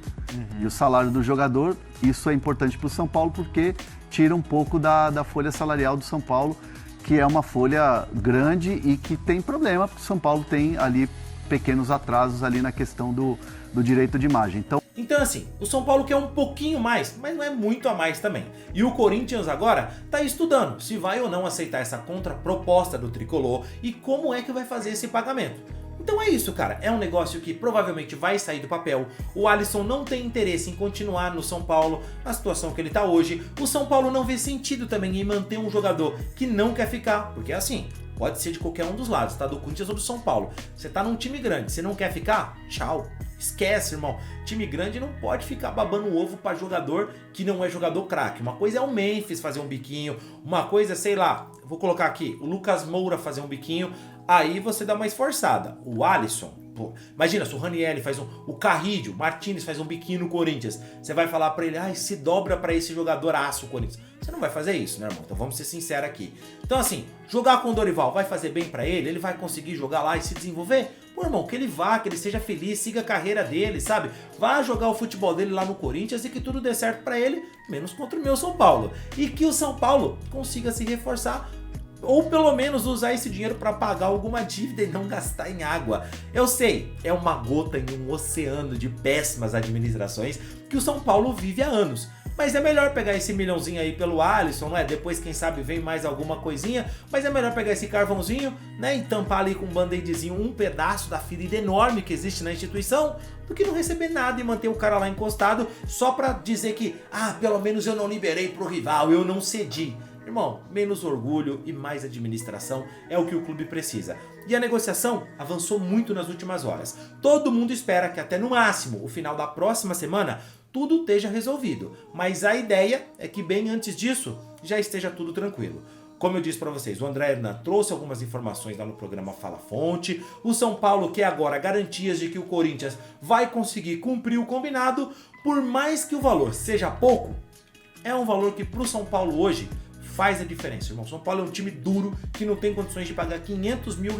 E o salário do jogador, isso é importante para o São Paulo porque tira um pouco da folha salarial do São Paulo, que é uma folha grande e que tem problema, porque o São Paulo tem ali pequenos atrasos ali na questão do direito de imagem. Então assim, o São Paulo quer um pouquinho mais, mas não é muito a mais também. E o Corinthians agora está estudando se vai ou não aceitar essa contraproposta do Tricolor e como é que vai fazer esse pagamento. Então é isso, cara, é um negócio que provavelmente vai sair do papel. O Alisson não tem interesse em continuar no São Paulo, na situação que ele tá hoje. O São Paulo não vê sentido também em manter um jogador que não quer ficar, porque é assim, pode ser de qualquer um dos lados, tá? Do Corinthians ou do São Paulo. Você tá num time grande, você não quer ficar? Tchau. Esquece, irmão. Time grande não pode ficar babando o ovo pra jogador que não é jogador craque. Uma coisa é o Memphis fazer um biquinho, uma coisa, sei lá, vou colocar aqui, o Lucas Moura fazer um biquinho, aí você dá uma esforçada. O Alisson, pô, imagina se o Ranieri faz o Carrillo, o Martinez faz um biquinho no Corinthians, você vai falar pra ele, se dobra pra esse jogador aço, Corinthians. Você não vai fazer isso, né, irmão? Então vamos ser sinceros aqui. Então assim, jogar com o Dorival vai fazer bem pra ele? Ele vai conseguir jogar lá e se desenvolver? Pô, irmão, que ele vá, que ele seja feliz, siga a carreira dele, sabe? Vá jogar o futebol dele lá no Corinthians e que tudo dê certo pra ele, menos contra o meu São Paulo. E que o São Paulo consiga se reforçar ou pelo menos usar esse dinheiro para pagar alguma dívida e não gastar em água. Eu sei, é uma gota em um oceano de péssimas administrações que o São Paulo vive há anos. Mas é melhor pegar esse milhãozinho aí pelo Alisson, né? Depois, quem sabe, vem mais alguma coisinha. Mas é melhor pegar esse carvãozinho, né? E tampar ali com um band-aidzinho um pedaço da ferida enorme que existe na instituição, do que não receber nada e manter o cara lá encostado só pra dizer que, pelo menos eu não liberei pro rival, eu não cedi. Irmão, menos orgulho e mais administração é o que o clube precisa. E a negociação avançou muito nas últimas horas. Todo mundo espera que até no máximo o final da próxima semana tudo esteja resolvido. Mas a ideia é que bem antes disso já esteja tudo tranquilo. Como eu disse para vocês, o André Hernan trouxe algumas informações lá no programa Fala Fonte. O São Paulo quer agora garantias de que o Corinthians vai conseguir cumprir o combinado, por mais que o valor seja pouco, é um valor que pro São Paulo hoje faz a diferença, irmão. São Paulo é um time duro que não tem condições de pagar R$500 mil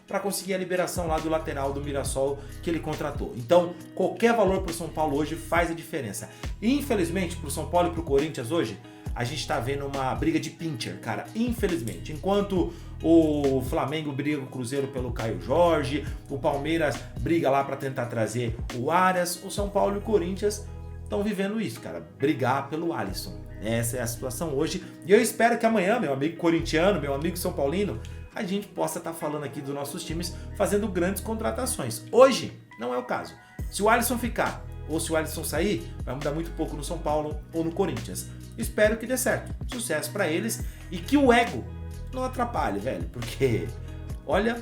para conseguir a liberação lá do lateral do Mirassol que ele contratou. Então, qualquer valor pro São Paulo hoje faz a diferença. E, infelizmente, pro São Paulo e pro Corinthians hoje, a gente tá vendo uma briga de pincher, cara. Infelizmente. Enquanto o Flamengo briga com o Cruzeiro pelo Caio Jorge, o Palmeiras briga lá para tentar trazer o Arias, o São Paulo e o Corinthians estão vivendo isso, cara. Brigar pelo Alisson. Essa é a situação hoje. E eu espero que amanhã, meu amigo corintiano, meu amigo São Paulino, a gente possa estar falando aqui dos nossos times fazendo grandes contratações. Hoje, não é o caso. Se o Alisson ficar ou se o Alisson sair, vai mudar muito pouco no São Paulo ou no Corinthians. Espero que dê certo. Sucesso pra eles e que o ego não atrapalhe, velho. Porque, olha,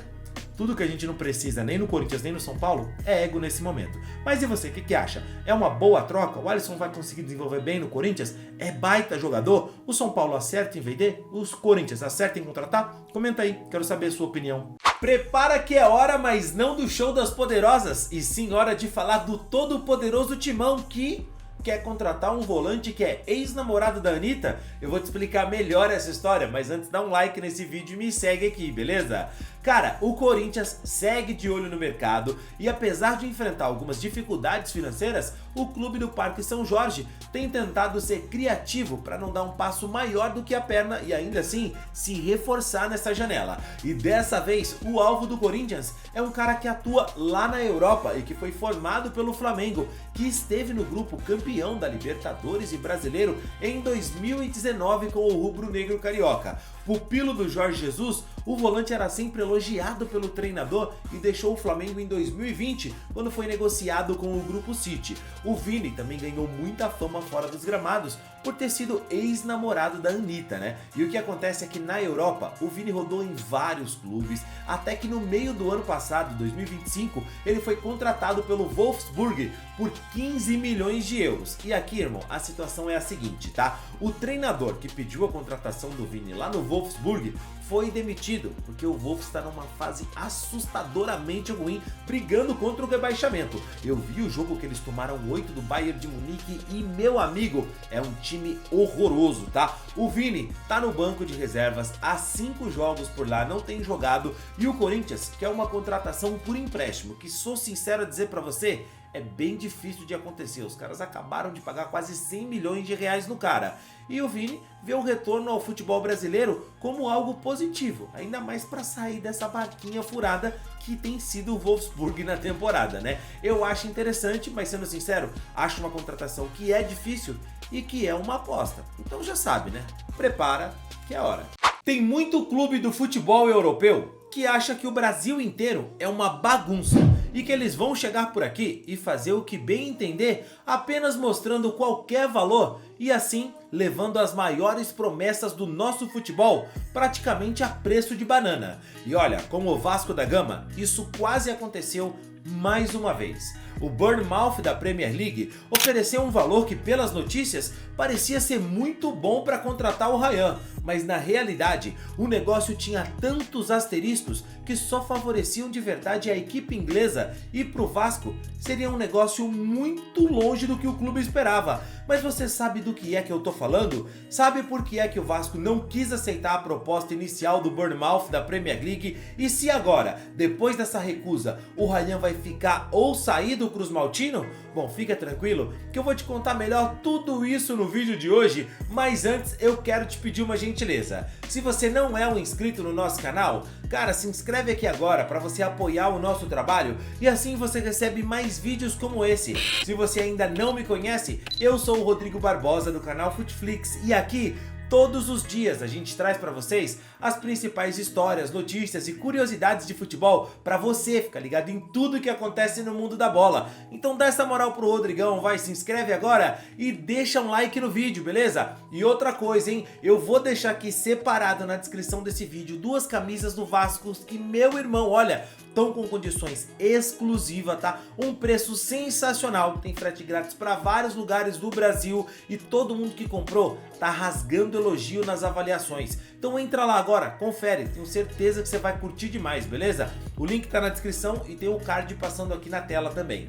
tudo que a gente não precisa nem no Corinthians nem no São Paulo é ego nesse momento. Mas e você, o que acha? É uma boa troca? O Alisson vai conseguir desenvolver bem no Corinthians? É baita jogador? O São Paulo acerta em vender? Os Corinthians acertam em contratar? Comenta aí, quero saber a sua opinião. Prepara que é hora, mas não do show das poderosas, e sim hora de falar do todo poderoso Timão que quer contratar um volante que é ex-namorado da Anitta. Eu vou te explicar melhor essa história, mas antes dá um like nesse vídeo e me segue aqui, beleza? Cara, o Corinthians segue de olho no mercado e apesar de enfrentar algumas dificuldades financeiras, o clube do Parque São Jorge tem tentado ser criativo para não dar um passo maior do que a perna e ainda assim se reforçar nessa janela. E dessa vez, o alvo do Corinthians é um cara que atua lá na Europa e que foi formado pelo Flamengo, que esteve no grupo campeão da Libertadores e Brasileiro em 2019 com o rubro-negro carioca. Pupilo do Jorge Jesus, o volante era sempre elogiado pelo treinador e deixou o Flamengo em 2020, quando foi negociado com o Grupo City. O Vini também ganhou muita fama fora dos gramados, por ter sido ex-namorado da Anitta, né? E o que acontece é que na Europa, o Vini rodou em vários clubes, até que no meio do ano passado, 2025, ele foi contratado pelo Wolfsburg por 15 milhões de euros. E aqui, irmão, a situação é a seguinte, tá? O treinador que pediu a contratação do Vini lá no Wolfsburg foi demitido, porque o Wolf está numa fase assustadoramente ruim, brigando contra o rebaixamento. Eu vi o jogo que eles tomaram 8 do Bayern de Munique e, meu amigo, é um time horroroso, tá? O Vini tá no banco de reservas, há 5 jogos por lá, não tem jogado, e o Corinthians quer uma contratação por empréstimo, que sou sincero a dizer pra você, é bem difícil de acontecer. Os caras acabaram de pagar quase 100 milhões de reais no cara. E o Vini vê o retorno ao futebol brasileiro como algo positivo, ainda mais para sair dessa barquinha furada que tem sido o Wolfsburg na temporada, né? Eu acho interessante, mas sendo sincero, acho uma contratação que é difícil e que é uma aposta. Então já sabe, né? Prepara que é hora. Tem muito clube do futebol europeu que acha que o Brasil inteiro é uma bagunça e que eles vão chegar por aqui e fazer o que bem entender, apenas mostrando qualquer valor e assim levando as maiores promessas do nosso futebol praticamente a preço de banana. E olha, com o Vasco da Gama, isso quase aconteceu mais uma vez. O Bournemouth da Premier League ofereceu um valor que, pelas notícias, parecia ser muito bom para contratar o Ryan, mas na realidade o negócio tinha tantos asteriscos que só favoreciam de verdade a equipe inglesa, e pro Vasco seria um negócio muito longe do que o clube esperava. Mas você sabe do que é que eu tô falando? Sabe por que é que o Vasco não quis aceitar a proposta inicial do Bournemouth da Premier League? E se agora, depois dessa recusa, o Ryan vai ficar ou sair do Cruz Maltino? Bom, fica tranquilo que eu vou te contar melhor tudo isso no vídeo de hoje, mas antes eu quero te pedir uma gentileza. Se você não é um inscrito no nosso canal, cara, se inscreve aqui agora para você apoiar o nosso trabalho e assim você recebe mais vídeos como esse. Se você ainda não me conhece, eu sou o Rodrigo Barbosa do canal Futflix e aqui todos os dias a gente traz para vocês as principais histórias, notícias e curiosidades de futebol para você ficar ligado em tudo que acontece no mundo da bola. Então dá essa moral pro Rodrigão, vai, se inscreve agora e deixa um like no vídeo, beleza? E outra coisa, hein, eu vou deixar aqui separado na descrição desse vídeo 2 camisas do Vasco que, meu irmão, olha, estão com condições exclusivas, tá? Um preço sensacional, tem frete grátis para vários lugares do Brasil e todo mundo que comprou tá rasgando elogio nas avaliações. Então entra lá agora, confere, tenho certeza que você vai curtir demais, beleza? O link tá na descrição e tem o card passando aqui na tela também.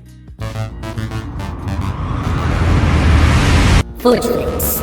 Futflix.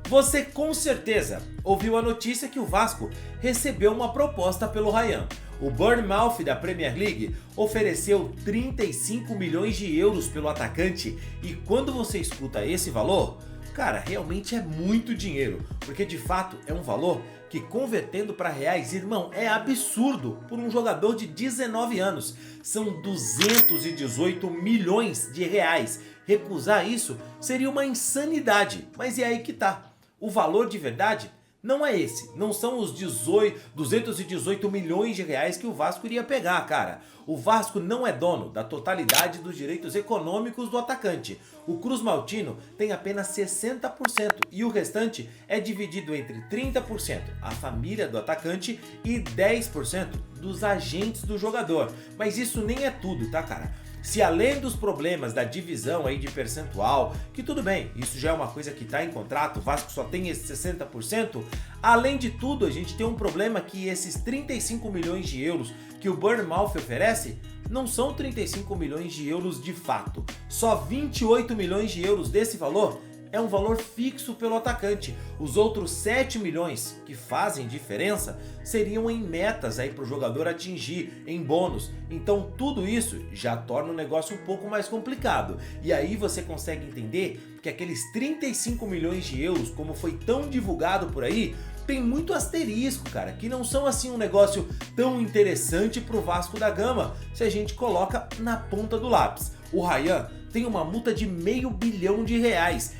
Você com certeza ouviu a notícia que o Vasco recebeu uma proposta pelo Ryan. O Bournemouth da Premier League ofereceu 35 milhões de euros pelo atacante e quando você escuta esse valor, cara, realmente é muito dinheiro, porque de fato é um valor que, convertendo para reais, irmão, é absurdo por um jogador de 19 anos. São 218 milhões de reais. Recusar isso seria uma insanidade, mas é aí que tá. O valor de verdade não é esse, não são os 218 milhões de reais que o Vasco iria pegar, cara. O Vasco não é dono da totalidade dos direitos econômicos do atacante. O Cruz Maltino tem apenas 60% e o restante é dividido entre 30% a família do atacante e 10% dos agentes do jogador. Mas isso nem é tudo, tá, cara? Se além dos problemas da divisão aí de percentual, que tudo bem, isso já é uma coisa que está em contrato, o Vasco só tem esse 60%, além de tudo a gente tem um problema que esses 35 milhões de euros que o Bournemouth oferece não são 35 milhões de euros de fato, só 28 milhões de euros desse valor é um valor fixo pelo atacante. Os outros 7 milhões que fazem diferença seriam em metas aí para o jogador atingir, em bônus. Então tudo isso já torna o negócio um pouco mais complicado. E aí você consegue entender que aqueles 35 milhões de euros, como foi tão divulgado por aí, tem muito asterisco, cara, que não são assim um negócio tão interessante pro Vasco da Gama, se a gente coloca na ponta do lápis. O Ryan tem uma multa de R$500 milhão.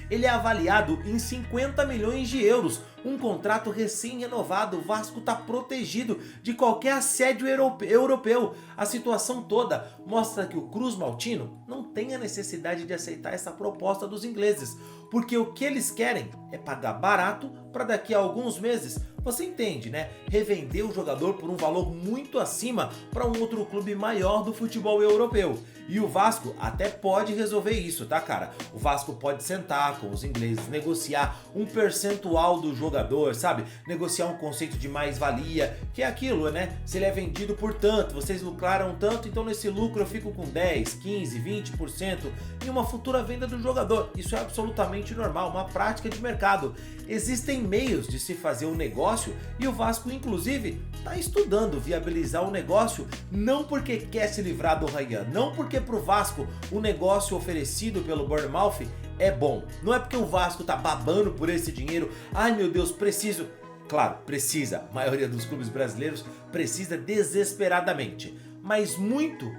Ele é avaliado em 50 milhões de euros. Um contrato recém-renovado, o Vasco está protegido de qualquer assédio europeu. A situação toda mostra que o Cruz Maltino não tem a necessidade de aceitar essa proposta dos ingleses, porque o que eles querem é pagar barato para daqui a alguns meses, você entende, né? Revender o jogador por um valor muito acima para um outro clube maior do futebol europeu. E o Vasco até pode resolver isso, tá, cara? O Vasco pode sentar com os ingleses, negociar um percentual do jogador, sabe? Negociar um conceito de mais-valia, que é aquilo, né? Se ele é vendido por tanto, vocês lucraram tanto, então nesse lucro eu fico com 10, 15, 20% em uma futura venda do jogador. Isso é absolutamente normal, uma prática de mercado. Existem meios de se fazer um negócio e o Vasco, inclusive, está estudando viabilizar o negócio, não porque quer se livrar do Ryan, não porque pro Vasco o negócio oferecido pelo Bournemouth é bom. Não é porque o Vasco tá babando por esse dinheiro, ai meu Deus, preciso. Claro, precisa, a maioria dos clubes brasileiros precisa desesperadamente, mas muito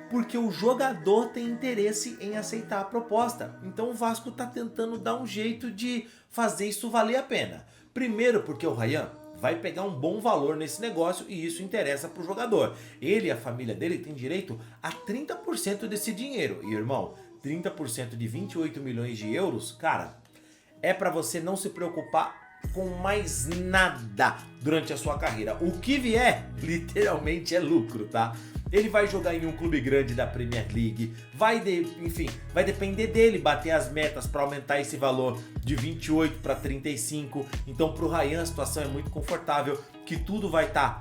porque o jogador tem interesse em aceitar a proposta. Então o Vasco tá tentando dar um jeito de fazer isso valer a pena. Primeiro porque o Ryan vai pegar um bom valor nesse negócio e isso interessa pro jogador. Ele e a família dele têm direito a 30% desse dinheiro. E irmão, 30% de 28 milhões de euros, cara, é para você não se preocupar com mais nada durante a sua carreira. O que vier, literalmente é lucro, tá? Ele vai jogar em um clube grande da Premier League, vai depender dele bater as metas para aumentar esse valor de 28 para 35. Então pro Ryan a situação é muito confortável, que tudo vai estar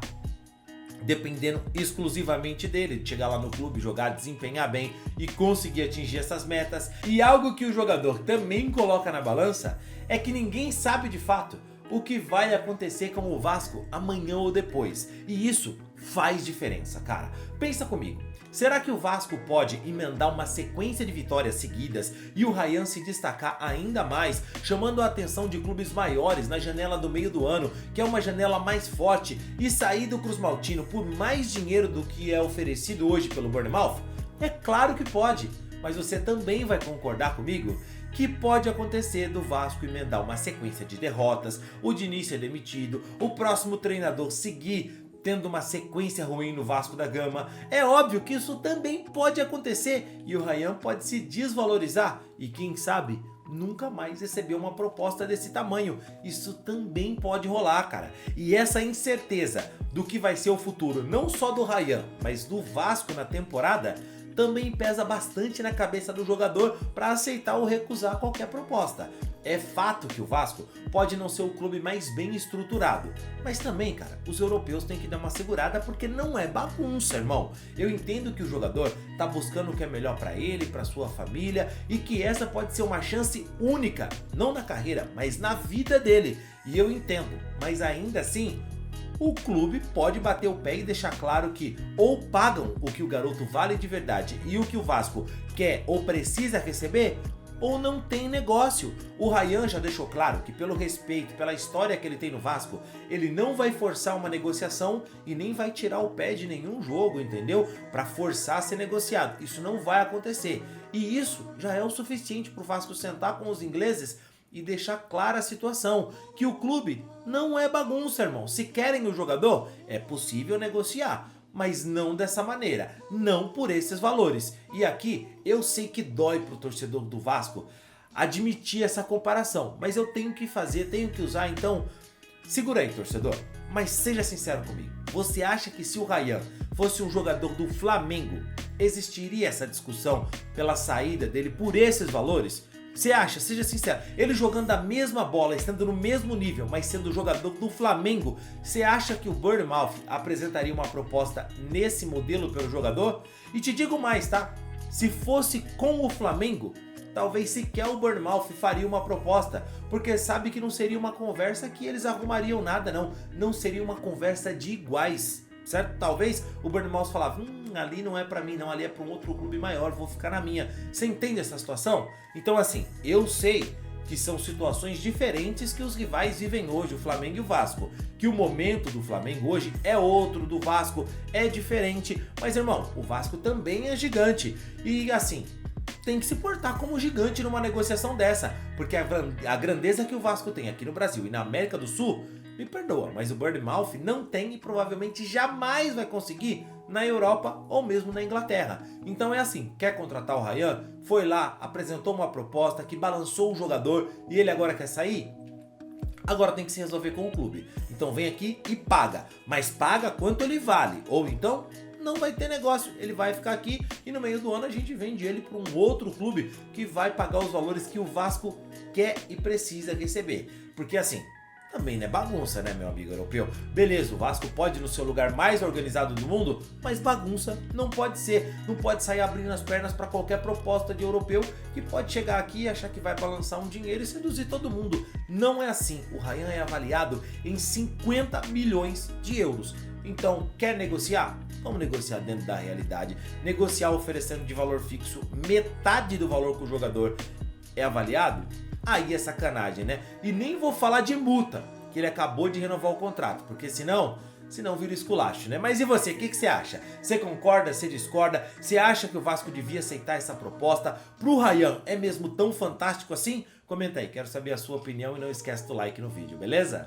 dependendo exclusivamente dele, de chegar lá no clube, jogar, desempenhar bem e conseguir atingir essas metas. E algo que o jogador também coloca na balança é que ninguém sabe de fato o que vai acontecer com o Vasco amanhã ou depois. E isso faz diferença, cara. Pensa comigo. Será que o Vasco pode emendar uma sequência de vitórias seguidas e o Ryan se destacar ainda mais, chamando a atenção de clubes maiores na janela do meio do ano, que é uma janela mais forte, e sair do Cruz Maltino por mais dinheiro do que é oferecido hoje pelo Bournemouth? É claro que pode, mas você também vai concordar comigo que pode acontecer do Vasco emendar uma sequência de derrotas, o Diniz ser demitido, o próximo treinador seguir tendo uma sequência ruim no Vasco da Gama. É óbvio que isso também pode acontecer e o Ryan pode se desvalorizar e quem sabe nunca mais receber uma proposta desse tamanho. Isso também pode rolar, cara. E essa incerteza do que vai ser o futuro, não só do Ryan, mas do Vasco na temporada, também pesa bastante na cabeça do jogador para aceitar ou recusar qualquer proposta. É fato que o Vasco pode não ser o clube mais bem estruturado, mas também, cara, os europeus têm que dar uma segurada porque não é bagunça, irmão. Eu entendo que o jogador tá buscando o que é melhor para ele, para sua família e que essa pode ser uma chance única, não na carreira, mas na vida dele. E eu entendo, mas ainda assim, o clube pode bater o pé e deixar claro que ou pagam o que o garoto vale de verdade e o que o Vasco quer ou precisa receber, ou não tem negócio. O Ryan já deixou claro que pelo respeito, pela história que ele tem no Vasco, ele não vai forçar uma negociação e nem vai tirar o pé de nenhum jogo, entendeu? Para forçar a ser negociado. Isso não vai acontecer. E isso já é o suficiente para o Vasco sentar com os ingleses e deixar clara a situação, que o clube não é bagunça, irmão. Se querem o jogador, é possível negociar, mas não dessa maneira, não por esses valores. E aqui eu sei que dói pro torcedor do Vasco admitir essa comparação, mas eu tenho que fazer, tenho que usar, então segura aí, torcedor. Mas seja sincero comigo, você acha que se o Ryan fosse um jogador do Flamengo, existiria essa discussão pela saída dele por esses valores? Você acha, seja sincero, ele jogando a mesma bola, estando no mesmo nível, mas sendo jogador do Flamengo, você acha que o Bournemouth apresentaria uma proposta nesse modelo pelo jogador? E te digo mais, tá? Se fosse com o Flamengo, talvez sequer o Bournemouth faria uma proposta, porque sabe que não seria uma conversa que eles arrumariam nada, não seria uma conversa de iguais. Certo? Talvez o Bournemouth falava, ali não é pra mim não, ali é pra um outro clube maior, vou ficar na minha. Você entende essa situação? Então assim, eu sei que são situações diferentes que os rivais vivem hoje, o Flamengo e o Vasco. Que o momento do Flamengo hoje é outro, do Vasco é diferente. Mas, irmão, o Vasco também é gigante. E, assim, tem que se portar como gigante numa negociação dessa. Porque a grandeza que o Vasco tem aqui no Brasil e na América do Sul, me perdoa, mas o Bournemouth não tem e provavelmente jamais vai conseguir na Europa ou mesmo na Inglaterra. Então é assim, quer contratar o Ryan? Foi lá, apresentou uma proposta que balançou o jogador e ele agora quer sair? Agora tem que se resolver com o clube. Então vem aqui e paga, mas paga quanto ele vale, ou então não vai ter negócio, ele vai ficar aqui e no meio do ano a gente vende ele para um outro clube que vai pagar os valores que o Vasco quer e precisa receber. Porque assim, também não é bagunça, né, meu amigo europeu? Beleza, o Vasco pode ir no seu lugar mais organizado do mundo, mas bagunça não pode ser. Não pode sair abrindo as pernas para qualquer proposta de europeu que pode chegar aqui e achar que vai balançar um dinheiro e seduzir todo mundo. Não é assim. O Ryan é avaliado em 50 milhões de euros. Então, quer negociar? Vamos negociar dentro da realidade. Negociar oferecendo de valor fixo metade do valor que o jogador é avaliado? Aí é sacanagem, né? E nem vou falar de multa, que ele acabou de renovar o contrato, porque senão vira esculacho, né? Mas e você, o que você acha? Você concorda, você discorda? Você acha que o Vasco devia aceitar essa proposta? Pro Ryan, é mesmo tão fantástico assim? Comenta aí, quero saber a sua opinião e não esquece do like no vídeo, beleza?